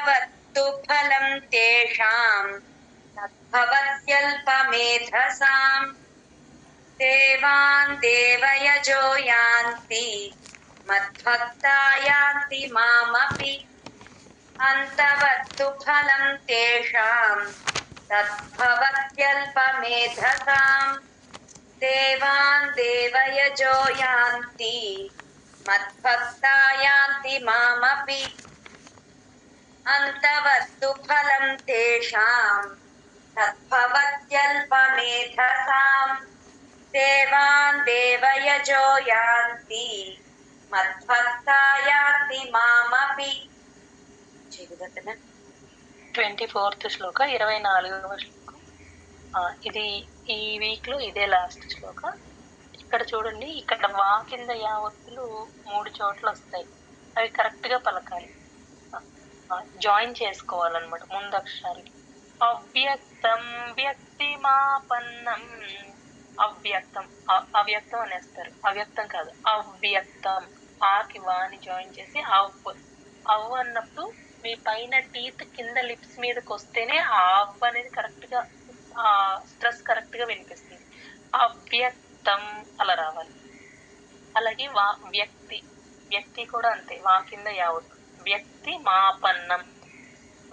तद्भवत्तु फलं तेषाम् तद्भवत्यल्पमेधसाम् देवान् देवयजो यान्ति मद्भक्ता यान्ति मामपि अन्तवत्तु फलं तेषाम् तद्भवत्यल्पमेधसाम् देवान् देवयजो यान्ति मद्भक्ता यान्ति मामपि अन्तवत्तु फलं तेषाम् तद्भवत्यल्पमेधसाम् देवान् देवयजो यान्ति मद्भक्ता यान्ति मामपि 24th శ్లోక 24వ శ్లోకం. ఇది ఈ వీక్ లో ఇదే లాస్ట్ శ్లోక. ఇక్కడ చూడండి, ఇక్కడ వా కింద యావత్తులు 3 చోట్ల వస్తాయి. అవి కరెక్ట్ గా పలకాలి, జాయిన్ చేసుకోవాలన్నమాట ముందు అక్షరాలు. అవ్యక్తం వ్యక్తిమాపన్నం, అవ్యక్తం అవ్యక్తం అనేస్తారు, అవ్యక్తం కాదు అవ్యక్తం. ఆకి వాని జాయిన్ చేసి అవ్ అన్నప్పుడు మీ పైన టీత్ కింద లిప్స్ మీదకి వస్తేనే ఆ అవ్ అనేది కరెక్ట్ గా స్ట్రెస్ కరెక్ట్ గా వినిపిస్తుంది. అవ్యక్తం అలా రావాలి. అలాగే వ్యక్తి, వ్యక్తి కూడా అంతే, వా కింద యావత్తు. వ్యక్తి మాపన్నం,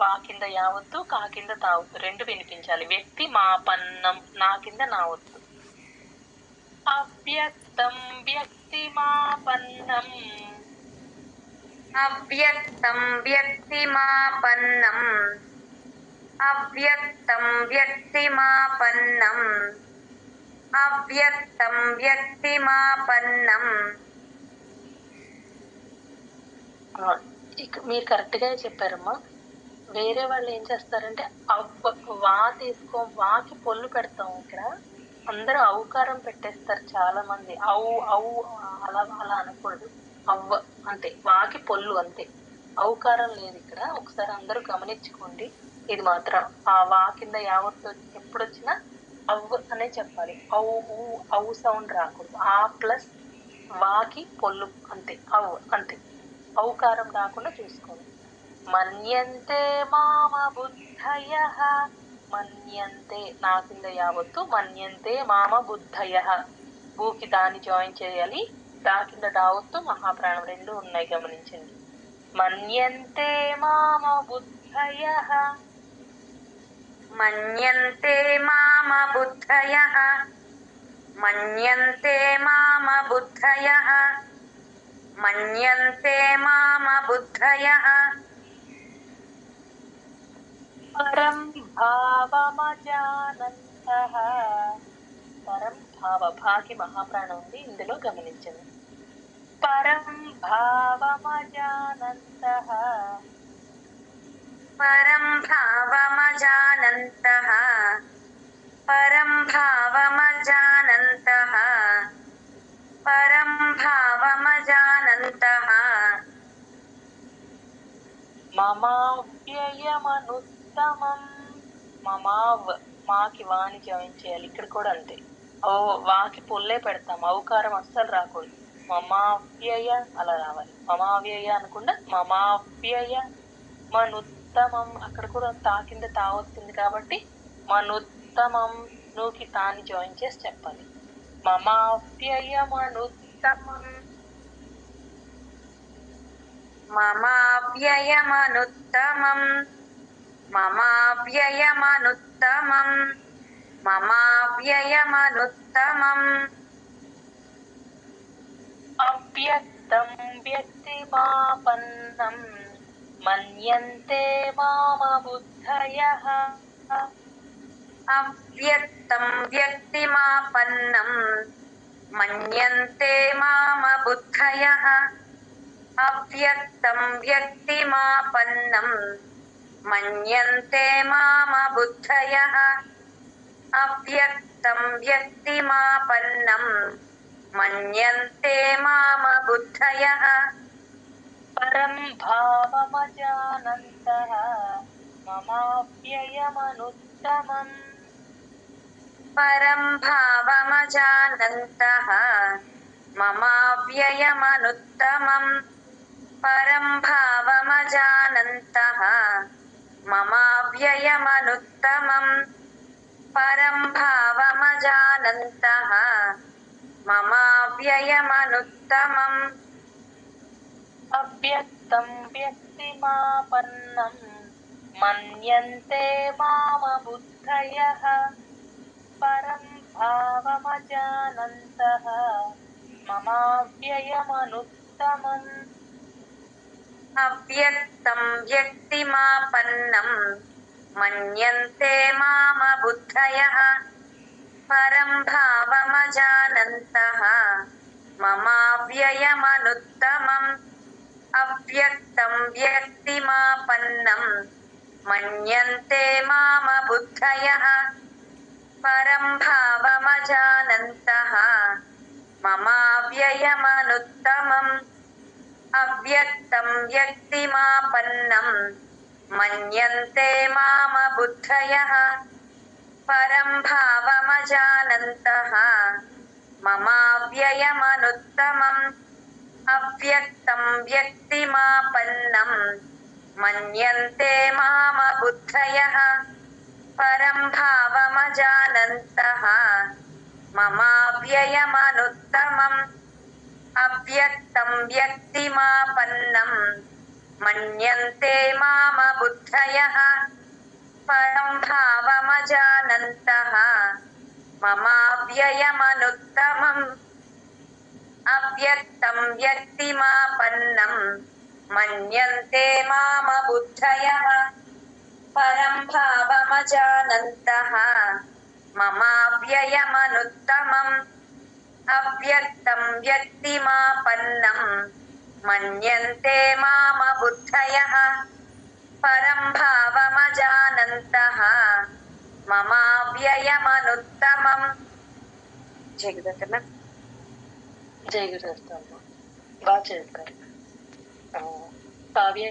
వా కింద యావత్తు, కా కింద తావత్తు, రెండు వినిపించాలి. వ్యక్తి మాపన్నం, నా కింద నావత్తు. అవ్యక్తం వ్యక్తి మాపన్నం, అవ్యక్తం వ్యక్తిమాపన్నం, అవ్యక్తం వ్యక్తిమాపన్నం, అవ్యక్తం వ్యక్తిమాపన్నం. మీరు కరెక్ట్ గా చెప్పారమ్మా. వేరే వాళ్ళు ఏం చేస్తారంటే వా తీసుకో, వాకి పొల్లు పెడతాం. ఇక్కడ అందరూ ఔకారం పెట్టేస్తారు చాలా మంది. అవు అలా అలా అనకూడదు. అవ్వ అంతే, వాకి పొల్లు అంతే, ఔకారం లేదు ఇక్కడ. ఒకసారి అందరూ గమనించుకోండి. ఇది మాత్రం ఆ వా కింద యావత్తు ఎప్పుడు వచ్చినా అవ్వ అనే చెప్పాలి. అవు సౌండ్ రాకూడదు. ఆ ప్లస్ వాకి పొల్లు అంతే, అవ్వ అంతే, ఔకారం రాకుండా చూసుకోండి. మన్యంతే మామ బుద్ధయః, మన్యంతే నా కింద యావత్తు, మన్యంతే మామ బుద్ధయః. భూకి దాన్ని జాయిన్ చేయాలి, దా కింద డావత్తు, మహాప్రాణం రెండు ఉన్నాయి, గమనించండి. మన్యంతే మామ బుద్ధయః, మన్యంతే మామ బుద్ధయః, మన్యంతే మామ బుద్ధయః, మన్యంతే మామ బుద్ధయః. పరం భావమజానంతః, పరం భావ, భాకి మహాప్రాణం ఉంది ఇందులో, గమనించండి. పరం భావమజానంతః, పరం భావమజానంతః, పరం భావమజానంతః, పరం భావమజానంతః. మమావ్యయమనుత్తమం, మమావ్, మాకి వాని జాయిన్ చేయాలి. ఇక్కడ కూడా అంతే, వాకి పొల్లే పెడతాం, ఔకారం అస్సలు రాకూడదు. మమావ్యయ అలా రావాలి. మమావ్యయ అనకుండా మమావ్యయ మనుత్తమం. అక్కడ కూడా తా కింద తా వస్తుంది కాబట్టి మనుత్తమం, నువ్వుకి తాని జాయిన్ చేసి చెప్పాలి. మమావ్యయమనుత్తమం, మమావ్యయమనుత్తమం, మమావ్యయమనుత్తమం, మమావ్యయమనుత్తమం. అవ్యక్తం వ్యక్తిమాపన్నం, మన్యంతే మామ బుద్ధయః. అవ్యక్తం వ్యక్తిమాపన్నం, మన్యంతే మామ బుద్ధయః. అవ్యక్తం వ్యక్తిమాపన్నం, మన్యంతే మామ బుద్ధయః. అవ్యక్తం వ్యక్తిమాపన్నం, మన్యంతే మామ బుద్ధయః. పరం భావమజానంతః, మమావ్యయమనుత్తమం, పరం భావమజానంతః, మమావ్యయమనుత్తమం, परं भावमजानन्तः ममाव्ययमनुत्तमम् परं भावमजानन्तः ममाव्ययमनुत्तमम् अव्यक्तं व्यक्तिमापन्नं मन्यन्ते मामबुद्धयः परं भावमजानन्तः ममाव्ययमनुत्तमम् अव्यक्तं व्यक्तिमापन्नं मन्यन्ते मामबुद्धयः परं भावमजानन्तः ममाव्ययमनुत्तमम् अव्यक्तं व्यक्तिमापन्नं मन्यन्ते मामबुद्धयः परं भावमजानन्तः ममाव्ययमनुत्तमम् अव्यक्तं व्यक्तिमापन्नं मन्यन्ते मामबुद्धयः परं भावमजानन्तः ममाव्ययमनुत्तमम् अव्यक्तं व्यक्तिमापन्नं मन्यन्ते मामबुद्धयः परं भावमजानन्तः ममाव्ययमनुत्तमम् अव्यक्तं व्यक्तिमापन्नं मन्यन्ते मामबुद्धयः परं भावमजानन्तः ममाव्ययमनुत्तमम् अव्यक्तं व्यक्तिमापन्नं मन्यन्ते मामबुद्धयः परं भावमजानन्तः ममाव्ययमनुत्तमम् अव्यक्तं व्यक्तिमापन्नं मन्यन्ते मामबुद्धयः परं भावमजानन्तः ममाव्ययमनुत्तमम् जय गुरुदेव జై గురుదత్త. బాగా చెప్పారు. కావ్య